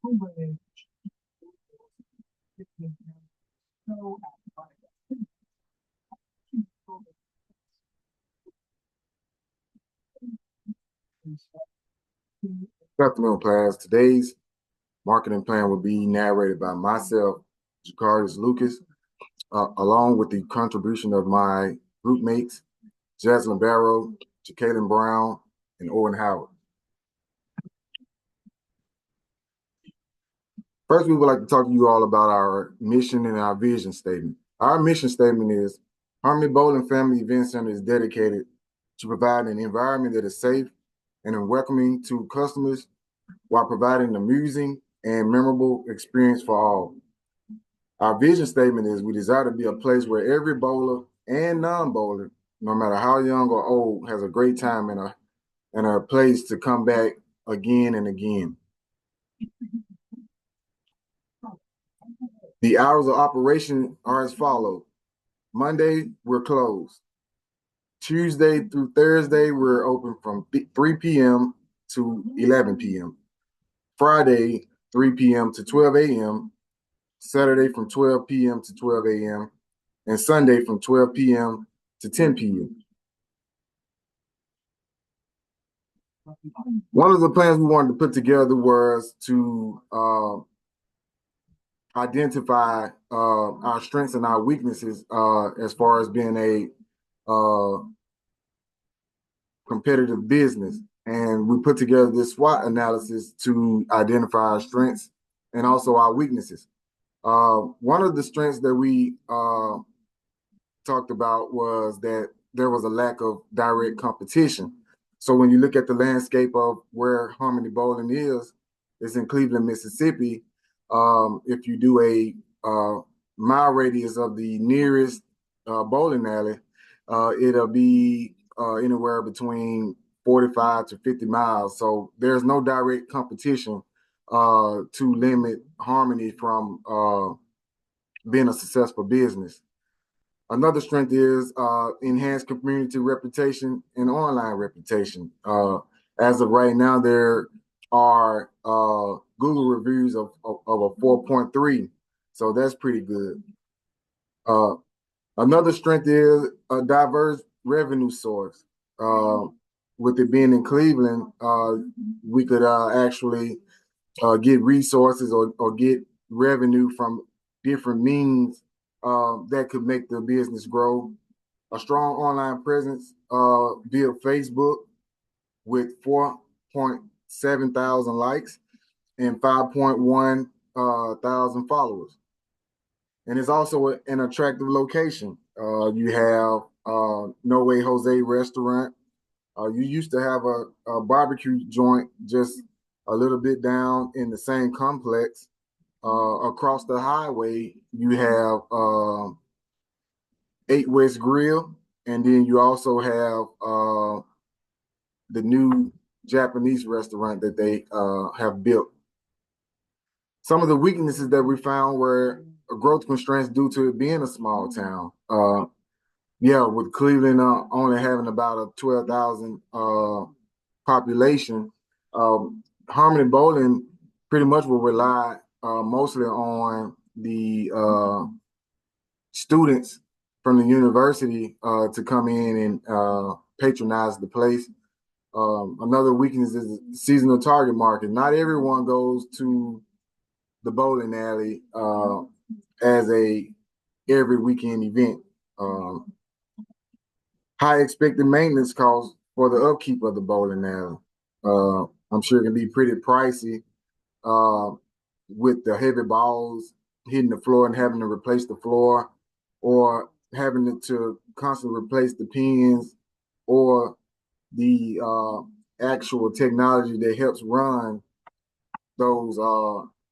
Good afternoon, class. Today's marketing plan will be narrated by myself, JaCarious, along with the contribution of my group mates, Jasalyn Barrow, Jakalyn Brown, and Owen Howard. First, we would like to talk to you all about our mission and our vision statement. Our mission statement is Harmony Bowling Family Event Center is dedicated to providing an environment that is safe and welcoming to customers while providing an amusing and memorable experience for all. Our vision statement is we desire to be a place where every bowler and non-bowler, no matter how young or old, has a great time and a place to come back again and again. The hours of operation are as follows. Monday, we're closed. Tuesday through Thursday, we're open from 3 p.m. to 11 p.m. Friday, 3 p.m. to 12 a.m. Saturday from 12 p.m. to 12 a.m. and Sunday from 12 p.m. to 10 p.m. One of the plans we wanted to put together was to identify our strengths and our weaknesses as far as being a competitive business. And we put together this SWOT analysis to identify our strengths and also our weaknesses. One of the strengths that we talked about was that there was a lack of direct competition. So when you look at the landscape of where Harmony Bowling is, it's in Cleveland, Mississippi. If you do a mile radius of the nearest bowling alley, it'll be anywhere between 45 to 50 miles. So there's no direct competition to limit Harmony from being a successful business. Another strength is enhanced community reputation and online reputation. As of right now, there are Google reviews of a 4.3, so that's pretty good. Another strength is a diverse revenue source. With it being in Cleveland, we could actually get resources or get revenue from different means that could make the business grow. A strong online presence via Facebook with 4.7 thousand likes and 5.1 thousand followers. And it's also an attractive location. You have No Way Jose restaurant. You used to have a barbecue joint just a little bit down in the same complex. Across the highway, you have 8 West Grill, and then you also have the new Japanese restaurant that they have built. Some of the weaknesses that we found were growth constraints due to it being a small town. With Cleveland only having about a 12,000 population, Harmony Bowling pretty much will rely mostly on the students from the university to come in and patronize the place. Another weakness is seasonal target market. Not everyone goes to the bowling alley as a every weekend event. High expected maintenance costs for the upkeep of the bowling alley. I'm sure it can be pretty pricey with the heavy balls hitting the floor and having to replace the floor, or having to constantly replace the pins, or the actual technology that helps run those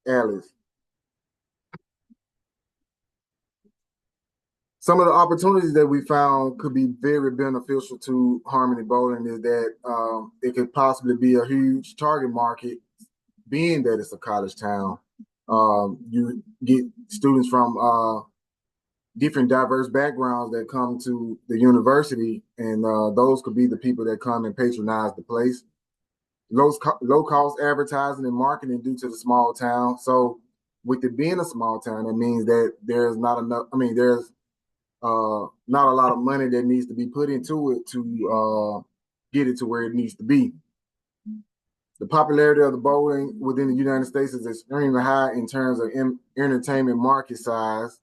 alleys. Some of the opportunities that we found could be very beneficial to Harmony Bowling is that it could possibly be a huge target market, being that it's a college town. You get students from different diverse backgrounds that come to the university, and those could be the people that come and patronize the place. low cost advertising and marketing due to the small town. So with it being a small town, that means that there's not enough. I mean, there's not a lot of money that needs to be put into it to get it to where it needs to be. The popularity of the bowling within the United States is extremely high in terms of entertainment market size,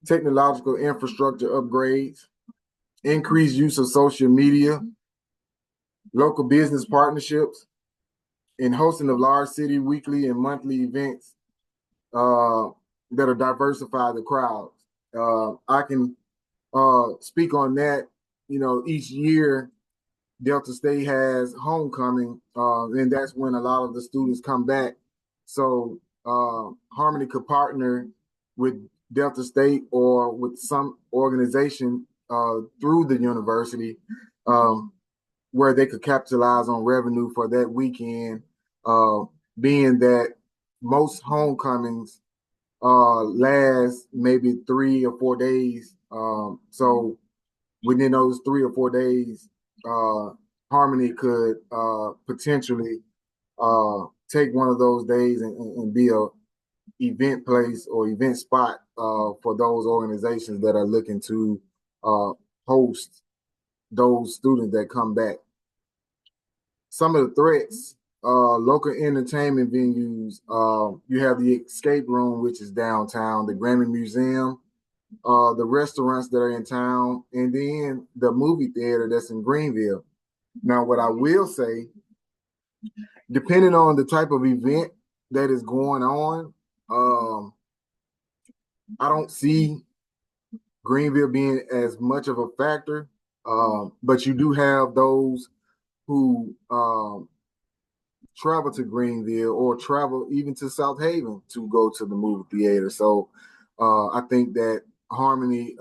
technological infrastructure upgrades, increased use of social media, local business partnerships, and hosting of large city weekly and monthly events that are diversify the crowds. I can speak on that. You know, each year Delta State has homecoming, and that's when a lot of the students come back. So Harmony could partner with Delta State or with some organization through the university where they could capitalize on revenue for that weekend, being that most homecomings last maybe 3 or 4 days. So within those 3 or 4 days, Harmony could potentially take one of those days and be a event place or event spot for those organizations that are looking to host those students that come back. Some of the threats, local entertainment venues, you have the Escape Room, which is downtown, the Grammy Museum, the restaurants that are in town, and then the movie theater that's in Greenville. Now, what I will say, depending on the type of event that is going on, I don't see Greenville being as much of a factor, but you do have those who travel to Greenville or travel even to South Haven to go to the movie theater. So I think that Harmony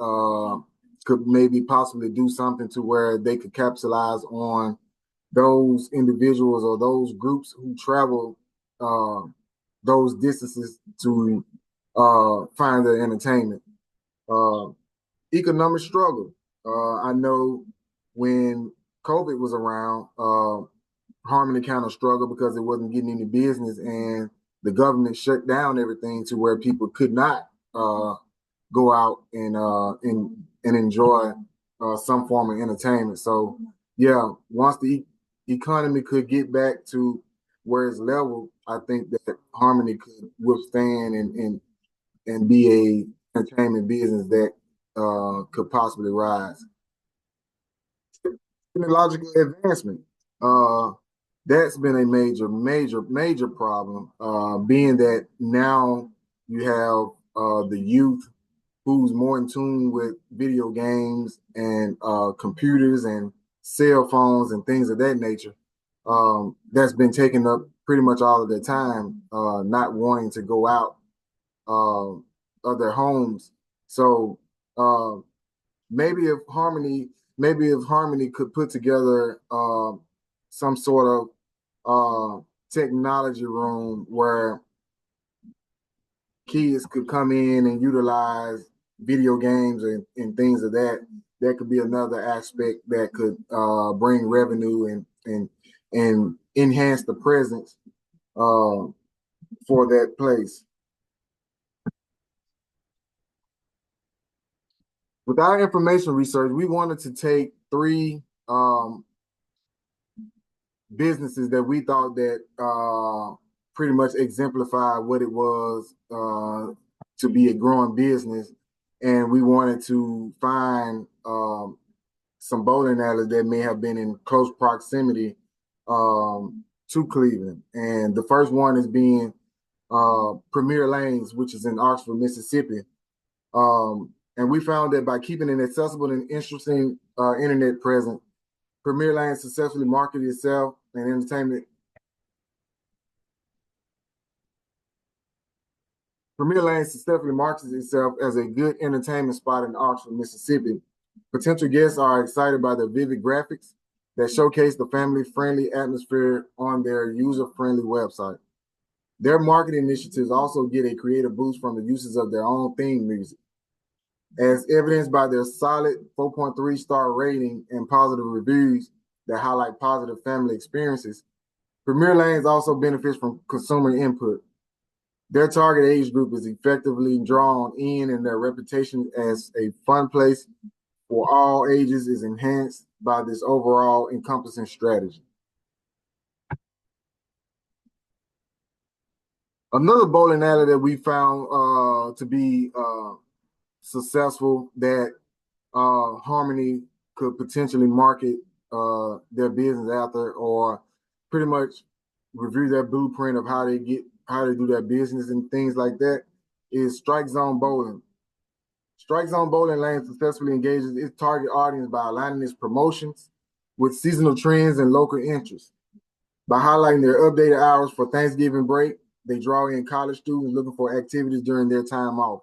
could maybe possibly do something to where they could capitalize on those individuals or those groups who travel those distances to find their entertainment. Economic struggle. I know when COVID was around, Harmony kind of struggled because it wasn't getting any business, and the government shut down everything to where people could not go out and enjoy some form of entertainment. So yeah, once the economy could get back to where it's level, I think that Harmony could withstand and be a entertainment business that could possibly rise. Technological advancement. That's been a major problem. Being that now you have the youth who's more in tune with video games and computers and cell phones and things of that nature. That's been taking up pretty much all of their time, not wanting to go out of their homes. So maybe if Harmony could put together some sort of technology room where kids could come in and utilize video games and things of that could be another aspect that could bring revenue and enhance the presence for that place. With our information research, we wanted to take 3 businesses that we thought that pretty much exemplify what it was to be a growing business, and we wanted to find some bowling alleys that may have been in close proximity to Cleveland. And the first one is being Premier Lanes, which is in Oxford, Mississippi. And we found that by keeping an accessible and interesting internet presence, Premier Lanes successfully marketed itself and entertainment. Premier Lanes successfully markets itself as a good entertainment spot in Oxford, Mississippi. Potential guests are excited by the vivid graphics that showcase the family-friendly atmosphere on their user-friendly website. Their marketing initiatives also get a creative boost from the uses of their own theme music. As evidenced by their solid 4.3 star rating and positive reviews that highlight positive family experiences, Premier Lanes also benefits from consumer input. Their target age group is effectively drawn in, and their reputation as a fun place for all ages is enhanced by this overall encompassing strategy. Another bowling alley that we found to be successful that Harmony could potentially market their business after, or pretty much review their blueprint of how they do their business and things like that, is Strike Zone Bowling. Strike Zone Bowling Lane successfully engages its target audience by aligning its promotions with seasonal trends and local interests. By highlighting their updated hours for Thanksgiving break, they draw in college students looking for activities during their time off.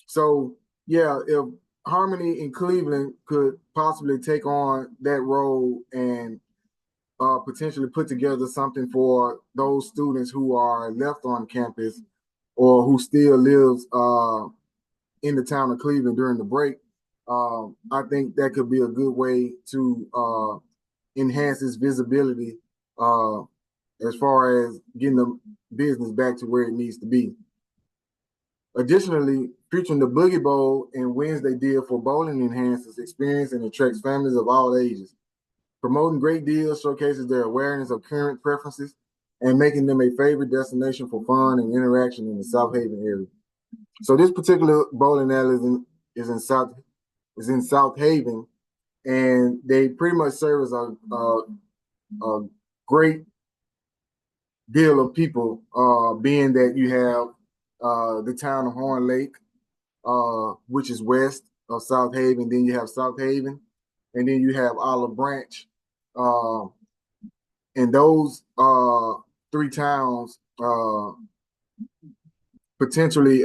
So, yeah, if Harmony in Cleveland could possibly take on that role and potentially put together something for those students who are left on campus or who still lives in the town of Cleveland during the break, I think that could be a good way to enhance its visibility as far as getting the business back to where it needs to be. Additionally, featuring the Boogie Bowl and Wednesday deal for bowling enhances experience and attracts families of all ages. Promoting great deals showcases their awareness of current preferences and making them a favorite destination for fun and interaction in the South Haven area. So this particular bowling alley is in South Haven, and they pretty much serve as a great deal of people, being that you have the town of Horn Lake, which is west of South Haven. Then you have South Haven, and then you have Olive Branch. And those three towns potentially,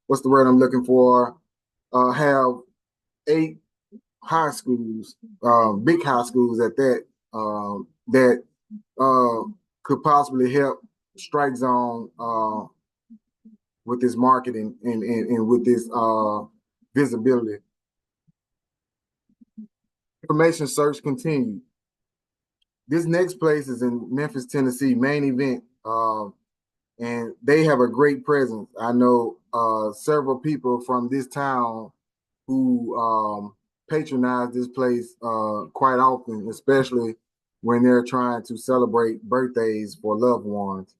what's the word I'm looking for, have 8 high schools, big high schools at that, that could possibly help Strike Zone with this marketing and with this visibility. Information search continued. This next place is in Memphis, Tennessee, Main Event, and they have a great presence. I know several people from this town who patronize this place quite often, especially when they're trying to celebrate birthdays for loved ones.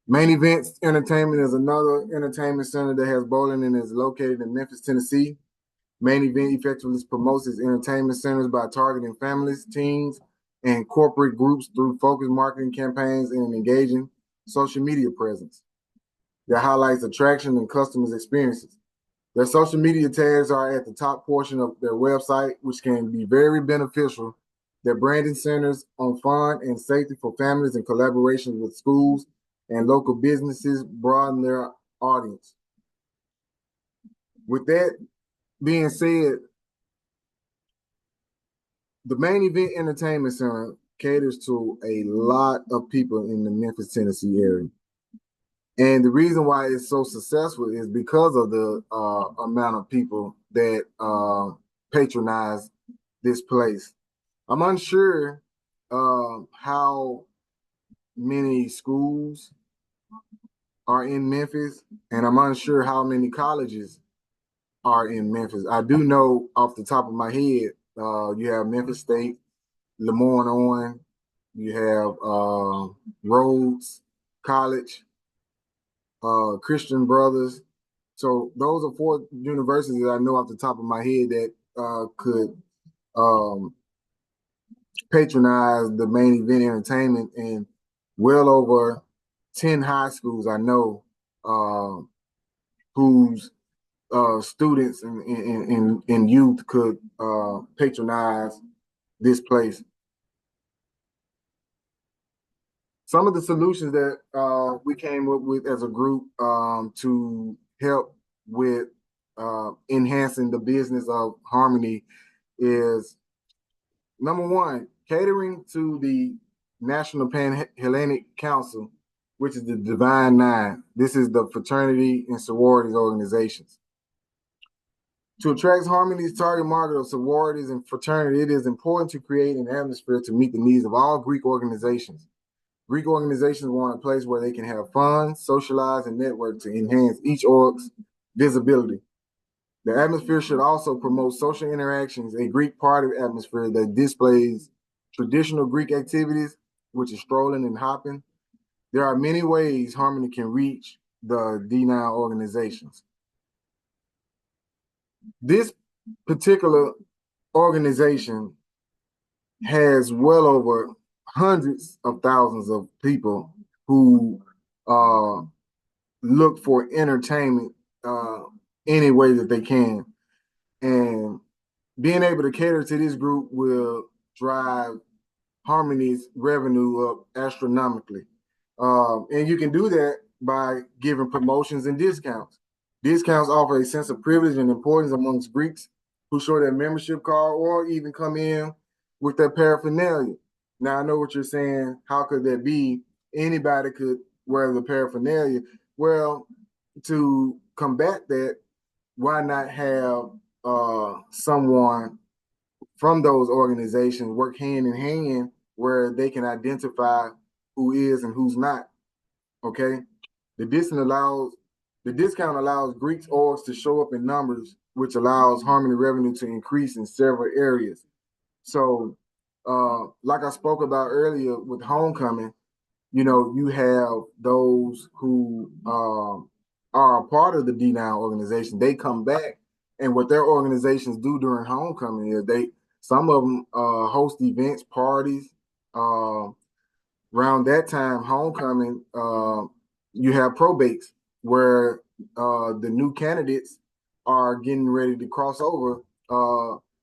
Main Events Entertainment is another entertainment center that has bowling and is located in Memphis, Tennessee. Main Event effectively promotes its entertainment centers by targeting families, teens, and corporate groups through focused marketing campaigns and an engaging social media presence that highlights attraction and customers' experiences. Their social media tags are at the top portion of their website, which can be very beneficial. Their branding centers on fun and safety for families and collaborations with schools and local businesses broaden their audience. With that being said, the Main Event Entertainment Center caters to a lot of people in the Memphis, Tennessee area. And the reason why it's so successful is because of the amount of people that patronize this place. I'm unsure how many schools are in Memphis, and I'm unsure how many colleges are in Memphis. I do know off the top of my head, you have Memphis State, Lemoyne Owen, you have Rhodes College, Christian Brothers. So those are 4 universities that I know off the top of my head that could patronize the Main Event Entertainment, and well over 10 high schools I know whose students and youth could patronize this place. Some of the solutions that we came up with as a group to help with enhancing the business of Harmony is, number 1, catering to the National Pan-Hellenic Council, which is the Divine Nine. This is the fraternity and sororities organizations. To attract Harmony's target market of sororities and fraternity, it is important to create an atmosphere to meet the needs of all Greek organizations. Greek organizations want a place where they can have fun, socialize, and network to enhance each org's visibility. The atmosphere should also promote social interactions, a Greek party atmosphere that displays traditional Greek activities, which is strolling and hopping. There are many ways Harmony can reach the D9 organizations. This particular organization has well over hundreds of thousands of people who look for entertainment any way that they can. And being able to cater to this group will drive Harmony's revenue up astronomically. And you can do that by giving promotions and discounts. Discounts offer a sense of privilege and importance amongst Greeks who show their membership card or even come in with their paraphernalia. Now, I know what you're saying. How could that be? Anybody could wear the paraphernalia. Well, to combat that, why not have someone from those organizations work hand in hand where they can identify who is and who's not? Okay, the discount allows Greeks orgs to show up in numbers, which allows Harmony revenue to increase in several areas. So, like I spoke about earlier with homecoming, you have those who are a part of the D9 organization. They come back, and what their organizations do during homecoming is some of them host events, parties. Around that time, homecoming, you have probates where the new candidates are getting ready to cross over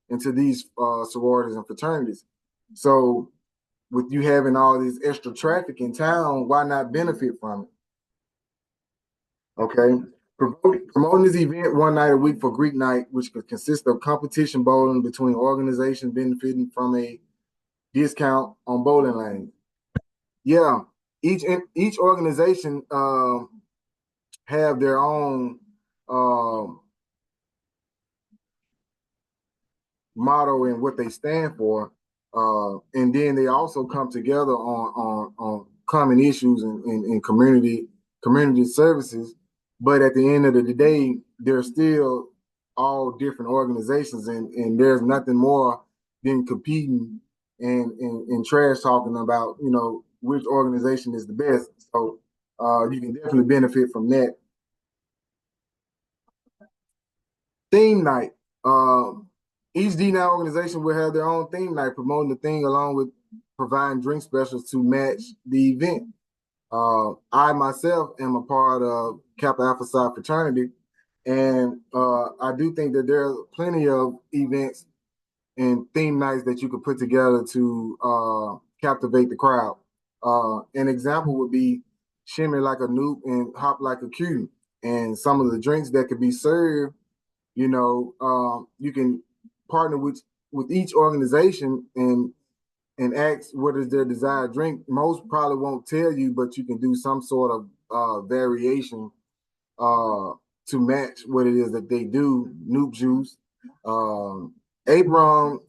into these sororities and fraternities. So, with you having all this extra traffic in town, why not benefit from it? Okay. Promoting this event one night a week for Greek night, which could consist of competition bowling between organizations benefiting from a discount on bowling lanes. Yeah, each organization have their own motto and what they stand for, and then they also come together on common issues and community services. But at the end of the day, they're still all different organizations, and there's nothing more than competing and trash talking about which organization is the best. So you can definitely benefit from that. Theme night. Each D9 organization will have their own theme night, promoting the thing along with providing drink specials to match the event. I myself am a part of Kappa Alpha Psi fraternity, and I do think that there are plenty of events and theme nights that you could put together to captivate the crowd. An example would be shimmy like a Noop and hop like a Q. And some of the drinks that could be served, you can partner with each organization and ask what is their desired drink. Most probably won't tell you, but you can do some sort of variation to match what it is that they do. Noop juice, Abram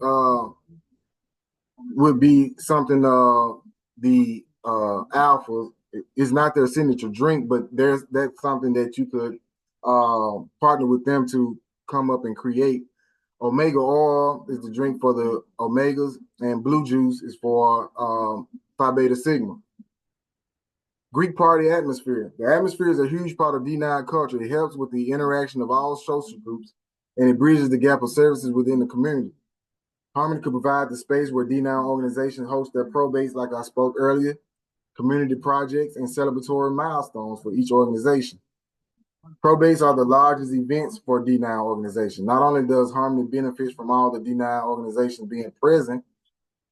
would be something. The Alpha is not their signature drink, but that's something that you could partner with them to come up and create. Omega oil is the drink for the omegas, and blue juice is for Phi Beta Sigma. Greek party atmosphere. The atmosphere is a huge part of D9 culture. It helps with the interaction of all social groups, and it bridges the gap of services within the community. Harmony could provide the space where D9 organizations host their probates, like I spoke earlier, community projects, and celebratory milestones for each organization. Probates are the largest events for D9 organizations. Not only does Harmony benefit from all the D9 organizations being present,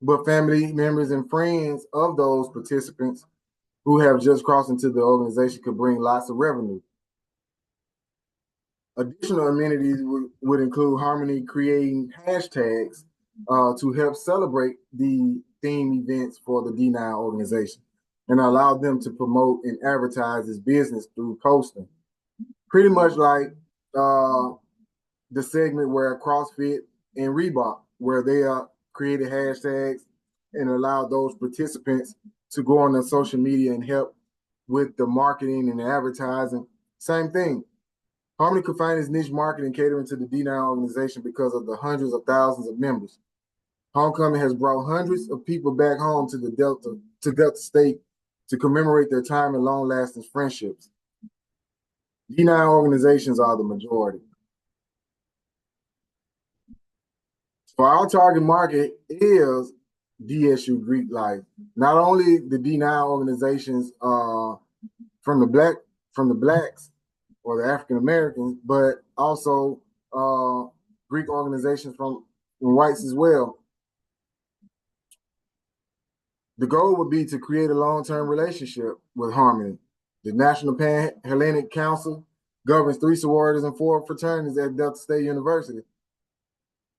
but family members and friends of those participants who have just crossed into the organization could bring lots of revenue. Additional amenities would include Harmony creating hashtags to help celebrate the theme events for the D9 organization and allow them to promote and advertise this business through posting. Pretty much like the segment where CrossFit and Reebok, where they created hashtags and allowed those participants to go on their social media and help with the marketing and the advertising. Same thing. Harmony could find its niche marketing catering to the D9 organization because of the hundreds of thousands of members. Homecoming has brought hundreds of people back home to Delta State to commemorate their time and long-lasting friendships. D9 organizations are the majority. For our target market is DSU Greek life. Not only the D9 organizations from the blacks or the African Americans, but also Greek organizations from whites as well. The goal would be to create a long-term relationship with Harmony. The National Pan-Hellenic Council governs 3 sororities and 4 fraternities at Delta State University.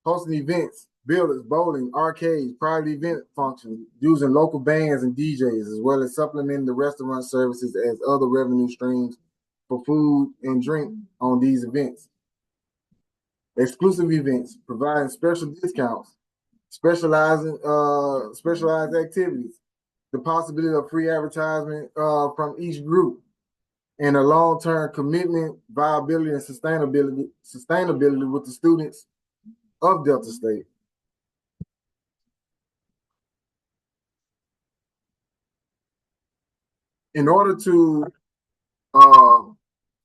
Hosting events, billets, bowling, arcades, private event functions, using local bands and DJs, as well as supplementing the restaurant services as other revenue streams for food and drink on these events. Exclusive events, providing special discounts, specialized activities, the possibility of free advertisement from each group, and a long-term commitment, viability, and sustainability with the students of Delta State. In order to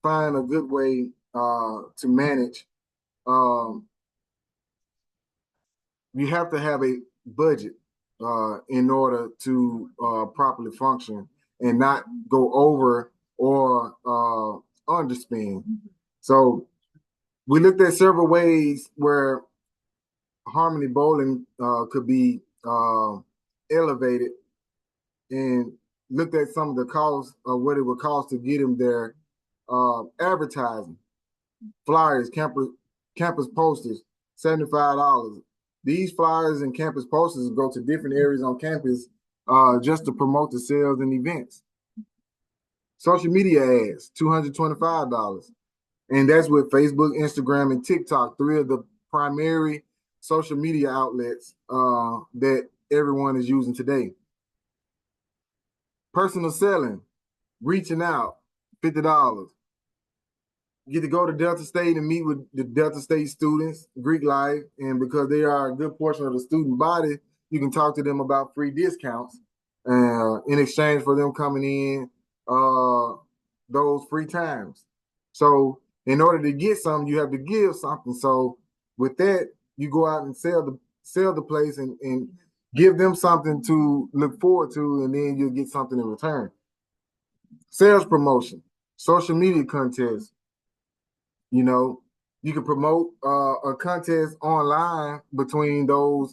find a good way to manage, you have to have a budget in order to properly function and not go over or underspend. So we looked at several ways where Harmony Bowling could be elevated, and looked at some of the costs of what it would cost to get them their advertising, flyers, campus posters, $75. These flyers and campus posters go to different areas on campus just to promote the sales and events. Social media ads, $225. And that's with Facebook, Instagram, and TikTok, 3 of the primary social media outlets that everyone is using today. Personal selling, reaching out, $50. You get to go to Delta State and meet with the Delta State students, Greek life, and because they are a good portion of the student body, you can talk to them about free discounts in exchange for them coming in those free times. So in order to get something, you have to give something. So with that, you go out and sell the place and give them something to look forward to, and then you'll get something in return. Sales promotion, social media contests. You know, you can promote a contest online between those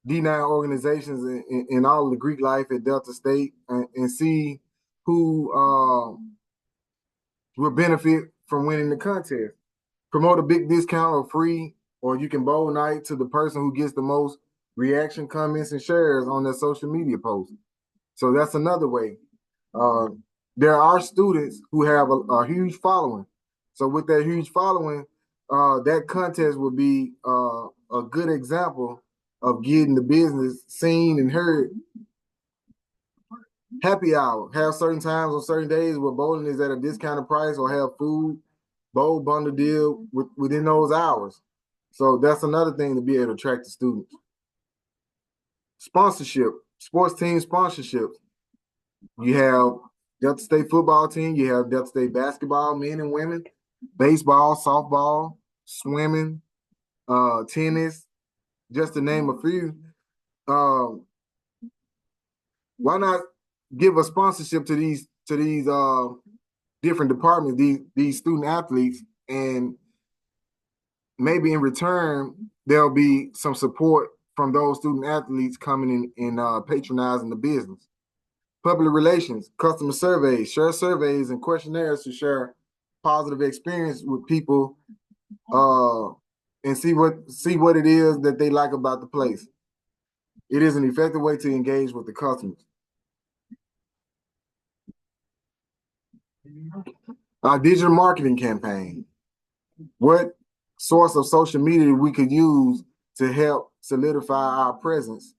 D9 organizations and all of the Greek life at Delta State and see who will benefit from winning the contest. Promote a big discount or free, or you can bowl night to the person who gets the most reaction, comments, and shares on their social media post. So that's another way. There are students who have a huge following. So with that huge following, that contest would be a good example of getting the business seen and heard. Happy hour. Have certain times on certain days where bowling is at a discounted price, or have food, bowl bundle deal within those hours. So that's another thing to be able to attract the students. Sponsorship, sports team sponsorships. You have Delta State football team, you have Delta State basketball, men and women, baseball, softball, swimming, tennis, just to name a few. Why not give a sponsorship to these different departments, these student athletes, and maybe in return there'll be some support from those student athletes coming in and patronizing the business. Public relations, customer surveys, share surveys and questionnaires to share positive experience with people and see what it is that they like about the place. It is an effective way to engage with the customers. Our digital marketing campaign. What source of social media we could use to help solidify our presence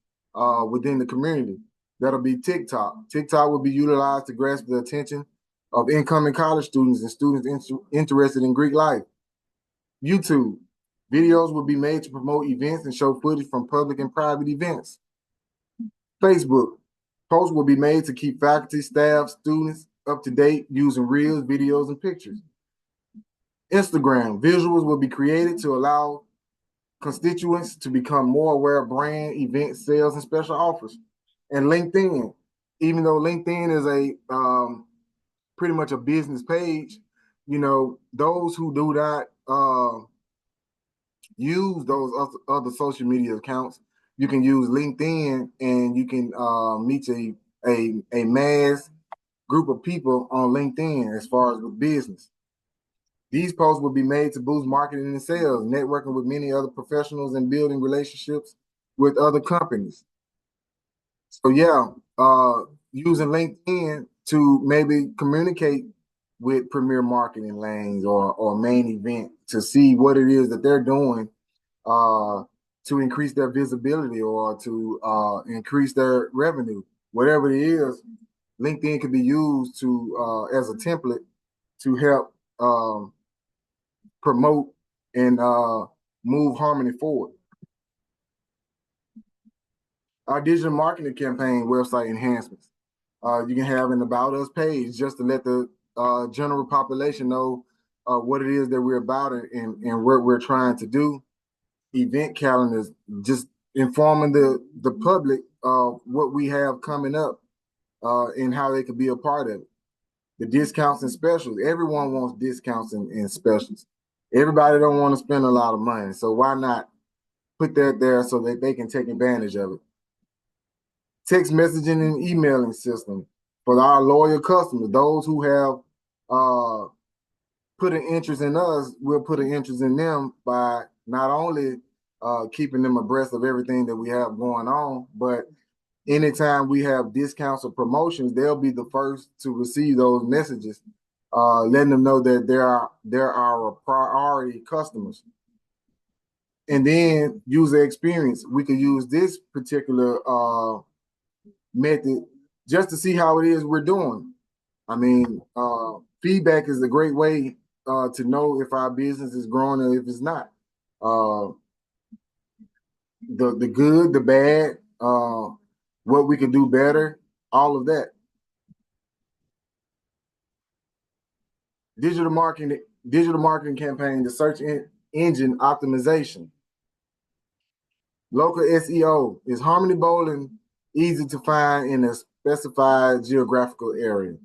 within the community? That'll be TikTok. TikTok will be utilized to grasp the attention of incoming college students and students interested in Greek life. YouTube. Videos will be made to promote events and show footage from public and private events. Facebook. Posts will be made to keep faculty, staff, students up to date using reels, videos, and pictures. Instagram. Visuals will be created to allow constituents to become more aware of brand, event sales, and special offers. And LinkedIn. Even though LinkedIn is a pretty much a business page, you know, those who do not use those other social media accounts, you can use LinkedIn and you can meet a mass group of people on LinkedIn as far as with business. These posts will be made to boost marketing and sales, networking with many other professionals and building relationships with other companies. So yeah, using LinkedIn to maybe communicate with premier marketing lanes or main event to see what it is that they're doing to increase their visibility or to increase their revenue. Whatever it is, LinkedIn can be used to as a template to help promote and move Harmony forward. Our digital marketing campaign website enhancements. You can have an About Us page just to let the general population know what it is that we're about and what we're trying to do. Event calendars, just informing the public of what we have coming up and how they could be a part of it. The discounts and specials. Everyone wants discounts and specials. Everybody don't want to spend a lot of money. So why not put that there so that they can take advantage of it? Text messaging and emailing system for our loyal customers, those who have put an interest in us, we'll put an interest in them by not only keeping them abreast of everything that we have going on, but anytime we have discounts or promotions, they'll be the first to receive those messages, letting them know that they're our priority customers. And then user experience, we could use this particular method just to see how it is we're doing. I mean, feedback is a great way to know if our business is growing or if it's not. The good, the bad, what we can do better, all of that. Digital marketing campaign, the search engine optimization. Local SEO. Is Harmony Bowling easy to find in a specified geographical area?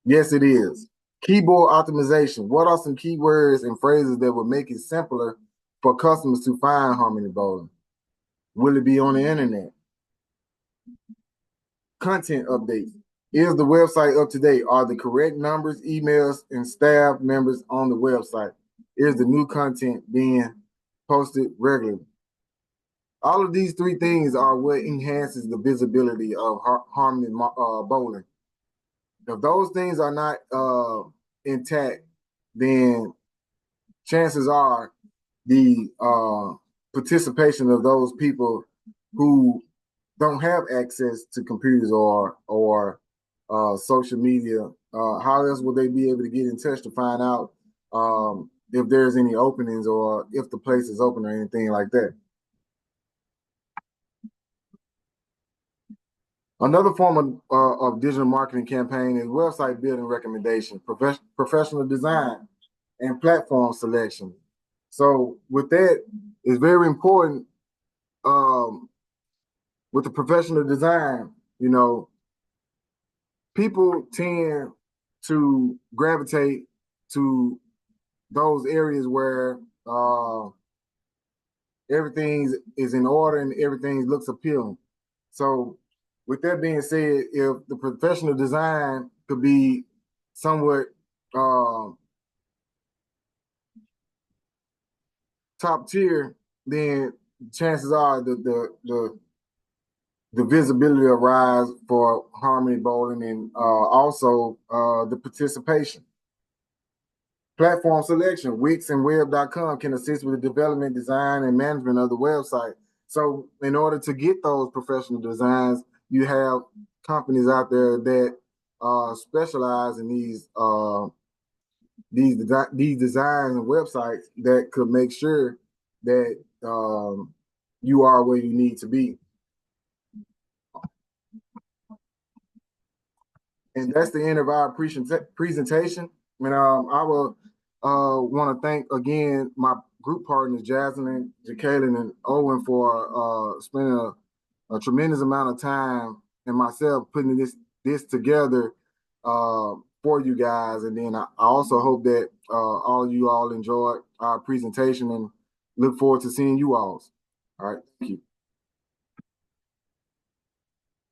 Yes, it is. Keyboard optimization. What are some keywords and phrases that would make it simpler for customers to find Harmony Bowling? Will it be on the internet? Content updates. Is the website up to date? Are the correct numbers, emails, and staff members on the website? Is the new content being posted regularly? All of these three things are what enhances the visibility of Harmony Bowling. If those things are not intact, then chances are the participation of those people who don't have access to computers or social media, how else will they be able to get in touch to find out if there's any openings or if the place is open or anything like that? Another form of digital marketing campaign is website building recommendation, professional design, and platform selection. So with that, it's very important with the professional design, you know, people tend to gravitate to those areas where everything is in order and everything looks appealing. So with that being said, if the professional design could be somewhat top tier, then chances are the visibility will rise for Harmony Bowling and also the participation. Platform selection, Wix and web.com can assist with the development, design, and management of the website. So in order to get those professional designs, you have companies out there that specialize in these designs and websites that could make sure that you are where you need to be. And that's the end of our presentation. And I will want to thank again my group partners, Jasalyn, Jakalyn, and Owen for spending a tremendous amount of time, and myself putting this together for you guys. And then I also hope that all you all enjoyed our presentation and look forward to seeing you all. All right, thank you.